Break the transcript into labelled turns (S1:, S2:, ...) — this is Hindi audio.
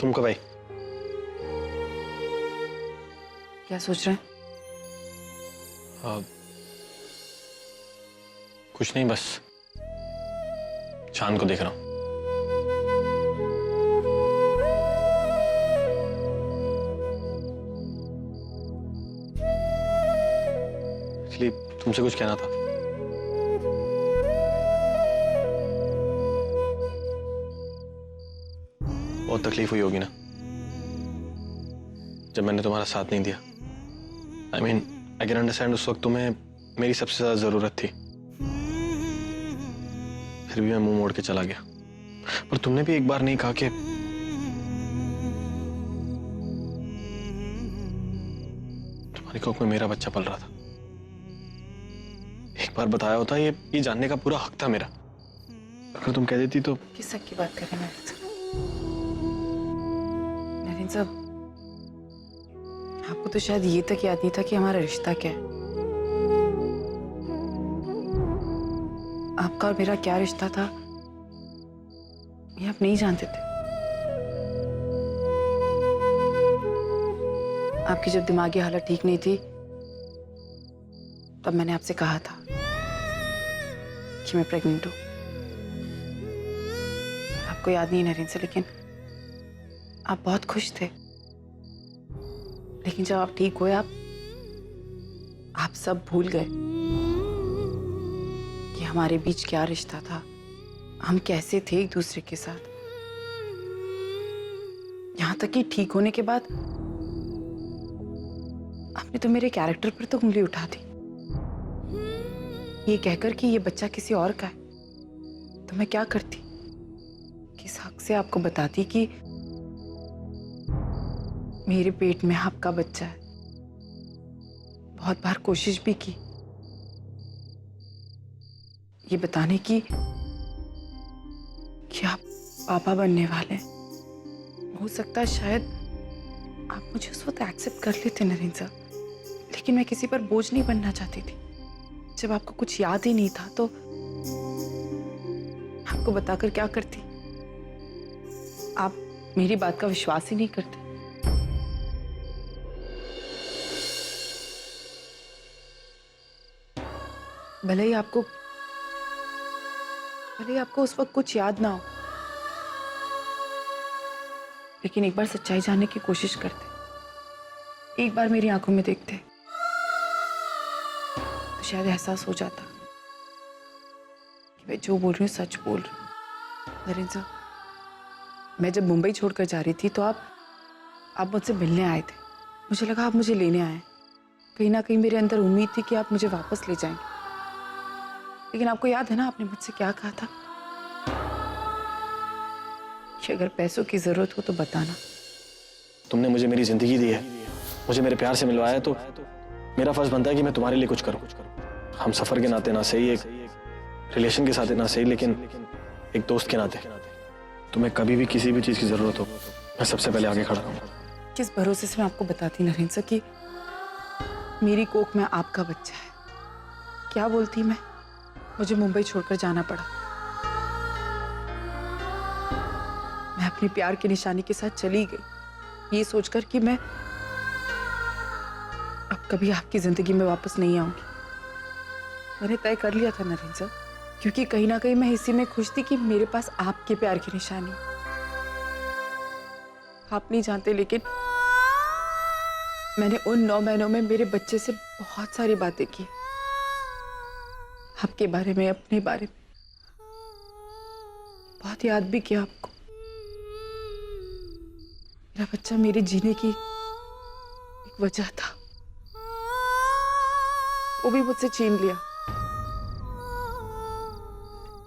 S1: तुम कब आई?
S2: क्या सोच रहे हैं?
S1: कुछ नहीं, बस चांद को देख रहा हूं। इसलिए तुमसे कुछ कहना था। बहुत तकलीफ हुई होगी ना जब मैंने तुम्हारा साथ नहीं दिया। I mean I can understand, उस वक्त तुम्हें मेरी सबसे ज्यादा जरूरत थी, फिर भी मैं मुंह मोड़ के चला गया। पर तुमने भी एक बार नहीं कहा कि तुम्हारी कोख में मेरा बच्चा पल रहा था। एक बार बताया होता, ये जानने का पूरा हक था मेरा। अगर तुम कह देती तो।
S2: किस हक की बात कर रहे हैं नरेंद्र साहब? आपको तो शायद ये तक याद नहीं था कि हमारा रिश्ता क्या है। आपका और मेरा क्या रिश्ता था ये आप नहीं जानते थे। आपकी जब दिमागी हालत ठीक नहीं थी तब मैंने आपसे कहा था कि मैं प्रेग्नेंट हूं। आपको याद नहीं नरेंद्र से, लेकिन आप बहुत खुश थे। लेकिन जब आप ठीक हुए आप सब भूल गए कि हमारे बीच क्या रिश्ता था, हम कैसे थे एक दूसरे के साथ। यहां तक कि ठीक होने के बाद आपने तो मेरे कैरेक्टर पर तो उंगली उठा दी, ये कहकर कि ये बच्चा किसी और का है। तो मैं क्या करती? किस हक से आपको बताती कि मेरे पेट में आपका बच्चा है? बहुत बार कोशिश भी की ये बताने की कि आप पापा बनने वाले हैं। हो सकता है शायद आप मुझे उस वक्त एक्सेप्ट कर लेते नरेंद्र साहब, लेकिन मैं किसी पर बोझ नहीं बनना चाहती थी। जब आपको कुछ याद ही नहीं था तो आपको बताकर क्या करती? आप मेरी बात का विश्वास ही नहीं करते। भले ही आपको उस वक्त कुछ याद ना हो, लेकिन एक बार सच्चाई जानने की कोशिश करते, एक बार मेरी आंखों में देखते तो शायद एहसास हो जाता कि मैं जो बोल रही हूँ सच बोल रही हूँ। नरेंद्र साहब, मैं जब मुंबई छोड़कर जा रही थी तो आप मुझसे मिलने आए थे। मुझे लगा आप मुझे लेने आए। कहीं ना कहीं मेरे अंदर उम्मीद थी कि आप मुझे वापस ले जाएंगे। लेकिन आपको याद है ना आपने मुझसे क्या कहा था कि अगर पैसों की जरूरत हो तो बताना।
S1: तुमने मुझे मेरी जिंदगी दी है, मुझे मेरे प्यार से मिलवाया, तो मेरा फर्ज बनता है कि मैं तुम्हारे लिए कुछ करूं। हम सफर के नाते ना सही, एक रिलेशन के साथ ना सही, लेकिन एक दोस्त के नाते तुम्हें कभी भी किसी भी चीज की जरूरत हो, मैं सबसे पहले आगे खड़ा रहूंगा।
S2: किस भरोसे से मैं आपको बताती नरेंद्र सर कि मेरी कोख में आपका बच्चा है? क्या बोलती मैं? मुझे मुंबई छोड़कर जाना पड़ा। मैं अपने प्यार की निशानी के साथ चली गई, ये सोचकर कि मैं अब कभी आपकी जिंदगी में वापस नहीं आऊंगी। मैंने तय कर लिया था नरेंद्र सर, क्योंकि कहीं ना कहीं मैं इसी में खुश थी कि मेरे पास आपके प्यार की निशानी। आप नहीं जानते, लेकिन मैंने उन 9 महीनों में मेरे बच्चे से बहुत सारी बातें की, आपके बारे में, अपने बारे में। बहुत याद भी किया आपको। मेरा बच्चा मेरे जीने की एक वजह था, वो भी मुझसे छीन लिया।